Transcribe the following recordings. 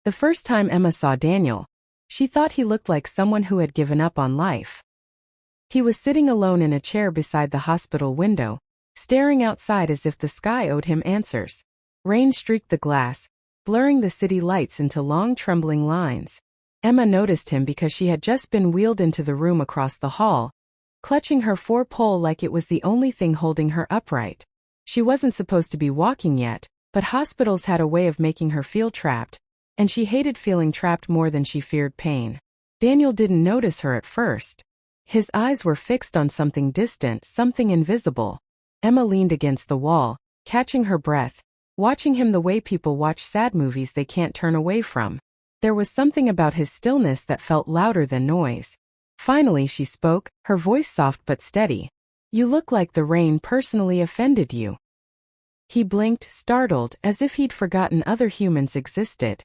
The first time Emma saw Daniel, she thought he looked like someone who had given up on life. He was sitting alone in a chair beside the hospital window, staring outside as if the sky owed him answers. Rain streaked the glass, blurring the city lights into long trembling lines. Emma noticed him because she had just been wheeled into the room across the hall, clutching her four-pole like it was the only thing holding her upright. She wasn't supposed to be walking yet, but hospitals had a way of making her feel trapped, and she hated feeling trapped more than she feared pain. Daniel didn't notice her at first. His eyes were fixed on something distant, something invisible. Emma leaned against the wall, catching her breath, watching him the way people watch sad movies they can't turn away from. There was something about his stillness that felt louder than noise. Finally she spoke, her voice soft but steady. "You look like the rain personally offended you." He blinked, startled, as if he'd forgotten other humans existed.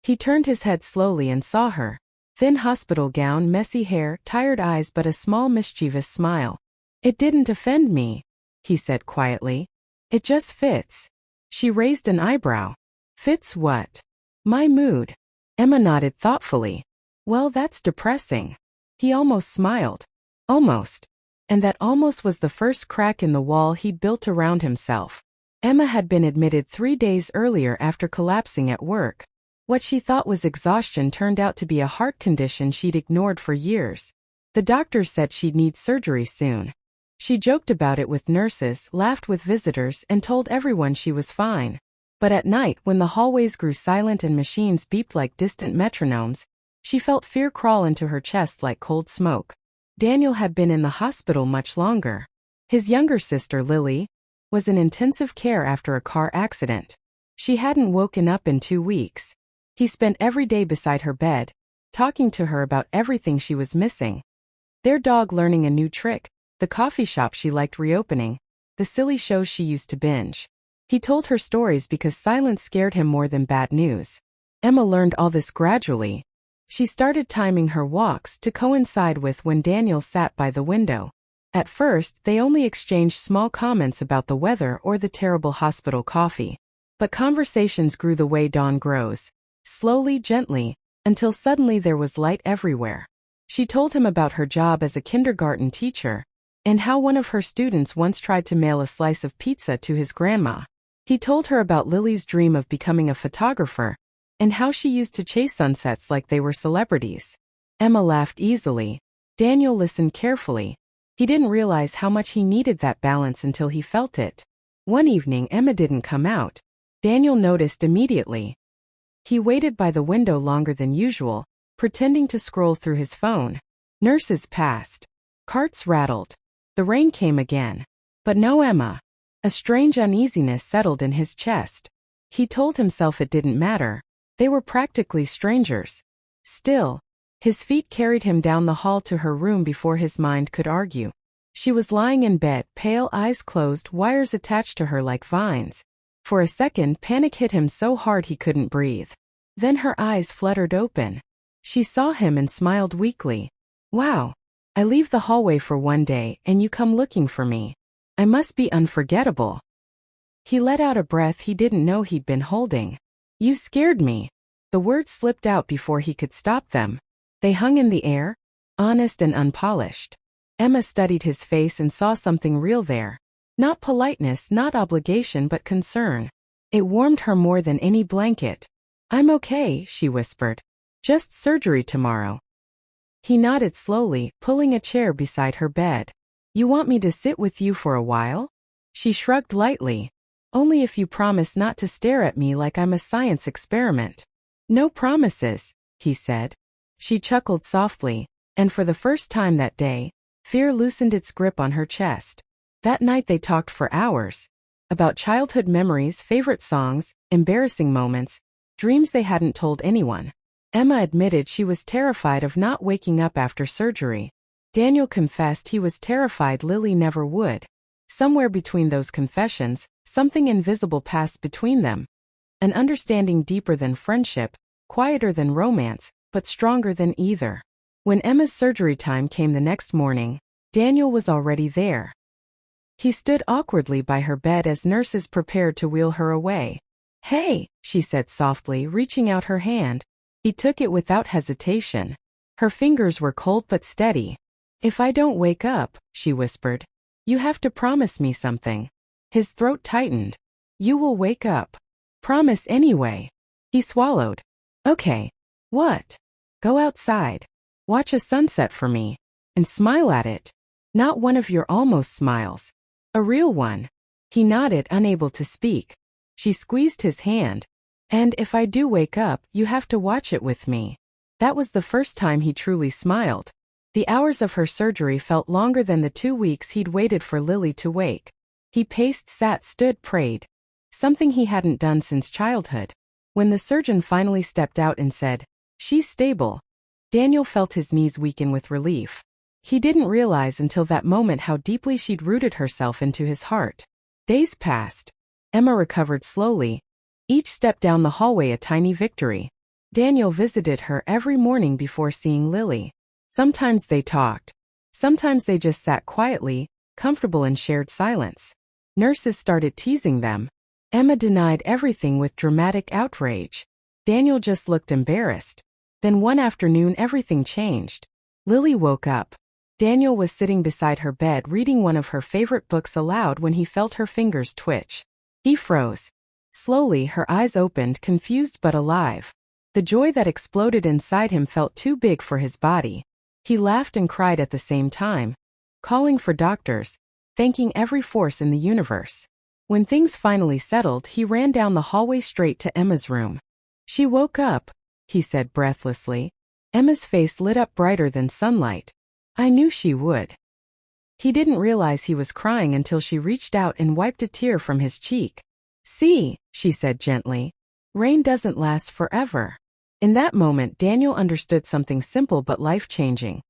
He turned his head slowly and saw her. Thin hospital gown, messy hair, tired eyes, but a small mischievous smile. "It didn't offend me," he said quietly. "It just fits." She raised an eyebrow. "Fits what?" "My mood." Emma nodded thoughtfully. "Well, that's depressing." He almost smiled. Almost. And that almost was the first crack in the wall he'd built around himself. Emma had been admitted 3 days earlier after collapsing at work. What she thought was exhaustion turned out to be a heart condition she'd ignored for years. The doctor said she'd need surgery soon. She joked about it with nurses, laughed with visitors, and told everyone she was fine. But at night, when the hallways grew silent and machines beeped like distant metronomes, she felt fear crawl into her chest like cold smoke. Daniel had been in the hospital much longer. His younger sister, Lily, was in intensive care after a car accident. She hadn't woken up in 2 weeks. He spent every day beside her bed, talking to her about everything she was missing. Their dog learning a new trick, the coffee shop she liked reopening, the silly shows she used to binge. He told her stories because silence scared him more than bad news. Emma learned all this gradually. She started timing her walks to coincide with when Daniel sat by the window. At first, they only exchanged small comments about the weather or the terrible hospital coffee. But conversations grew the way dawn grows. Slowly, gently, until suddenly there was light everywhere. She told him about her job as a kindergarten teacher, and how one of her students once tried to mail a slice of pizza to his grandma. He told her about Lily's dream of becoming a photographer, and how she used to chase sunsets like they were celebrities. Emma laughed easily. Daniel listened carefully. He didn't realize how much he needed that balance until he felt it. One evening Emma didn't come out. Daniel noticed immediately. He waited by the window longer than usual, pretending to scroll through his phone. Nurses passed. Carts rattled. The rain came again. But no Emma. A strange uneasiness settled in his chest. He told himself it didn't matter. They were practically strangers. Still, his feet carried him down the hall to her room before his mind could argue. She was lying in bed, pale, eyes closed, wires attached to her like vines. For a second, panic hit him so hard he couldn't breathe. Then her eyes fluttered open. She saw him and smiled weakly. "Wow. I leave the hallway for 1 day and you come looking for me. I must be unforgettable." He let out a breath he didn't know he'd been holding. "You scared me." The words slipped out before he could stop them. They hung in the air, honest and unpolished. Emma studied his face and saw something real there. Not politeness, not obligation, but concern. It warmed her more than any blanket. "I'm okay," she whispered. "Just surgery tomorrow." He nodded slowly, pulling a chair beside her bed. "You want me to sit with you for a while?" She shrugged lightly. "Only if you promise not to stare at me like I'm a science experiment." "No promises," he said. She chuckled softly, and for the first time that day, fear loosened its grip on her chest. That night they talked for hours. About childhood memories, favorite songs, embarrassing moments, dreams they hadn't told anyone. Emma admitted she was terrified of not waking up after surgery. Daniel confessed he was terrified Lily never would. Somewhere between those confessions, something invisible passed between them. An understanding deeper than friendship, quieter than romance, but stronger than either. When Emma's surgery time came the next morning, Daniel was already there. He stood awkwardly by her bed as nurses prepared to wheel her away. Hey, she said softly, reaching out her hand. He took it without hesitation. Her fingers were cold but steady. If I don't wake up, she whispered, you have to promise me something. His throat tightened. You will wake up. Promise anyway. He swallowed. Okay. What? Go outside. Watch a sunset for me. And smile at it. Not one of your almost smiles. A real one. He nodded, unable to speak. She squeezed his hand. And if I do wake up, you have to watch it with me. That was the first time he truly smiled. The hours of her surgery felt longer than the 2 weeks he'd waited for Lily to wake. He paced, sat, stood, prayed. Something he hadn't done since childhood. When the surgeon finally stepped out and said, she's stable, Daniel felt his knees weaken with relief. He didn't realize until that moment how deeply she'd rooted herself into his heart. Days passed. Emma recovered slowly. Each step down the hallway a tiny victory. Daniel visited her every morning before seeing Lily. Sometimes they talked. Sometimes they just sat quietly, comfortable in shared silence. Nurses started teasing them. Emma denied everything with dramatic outrage. Daniel just looked embarrassed. Then one afternoon everything changed. Lily woke up. Daniel was sitting beside her bed reading one of her favorite books aloud when he felt her fingers twitch. He froze. Slowly her eyes opened, confused but alive. The joy that exploded inside him felt too big for his body. He laughed and cried at the same time, calling for doctors, thanking every force in the universe. When things finally settled, he ran down the hallway straight to Emma's room. She woke up, he said breathlessly. Emma's face lit up brighter than sunlight. I knew she would. He didn't realize he was crying until she reached out and wiped a tear from his cheek. See, she said gently, rain doesn't last forever. In that moment, Daniel understood something simple but life-changing.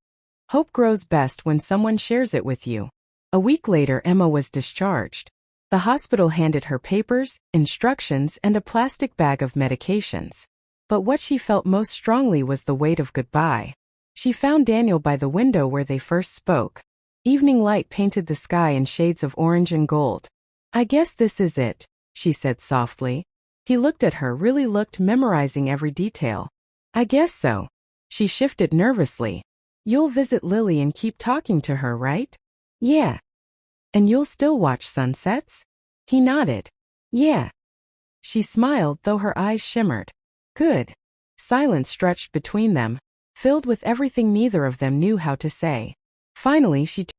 Hope grows best when someone shares it with you. A week later, Emma was discharged. The hospital handed her papers, instructions, and a plastic bag of medications. But what she felt most strongly was the weight of goodbye. She found Daniel by the window where they first spoke. Evening light painted the sky in shades of orange and gold. I guess this is it, she said softly. He looked at her, really looked, memorizing every detail. I guess so. She shifted nervously. You'll visit Lily and keep talking to her, right? Yeah. And you'll still watch sunsets? He nodded. Yeah. She smiled, though her eyes shimmered. Good. Silence stretched between them, filled with everything neither of them knew how to say. Finally, she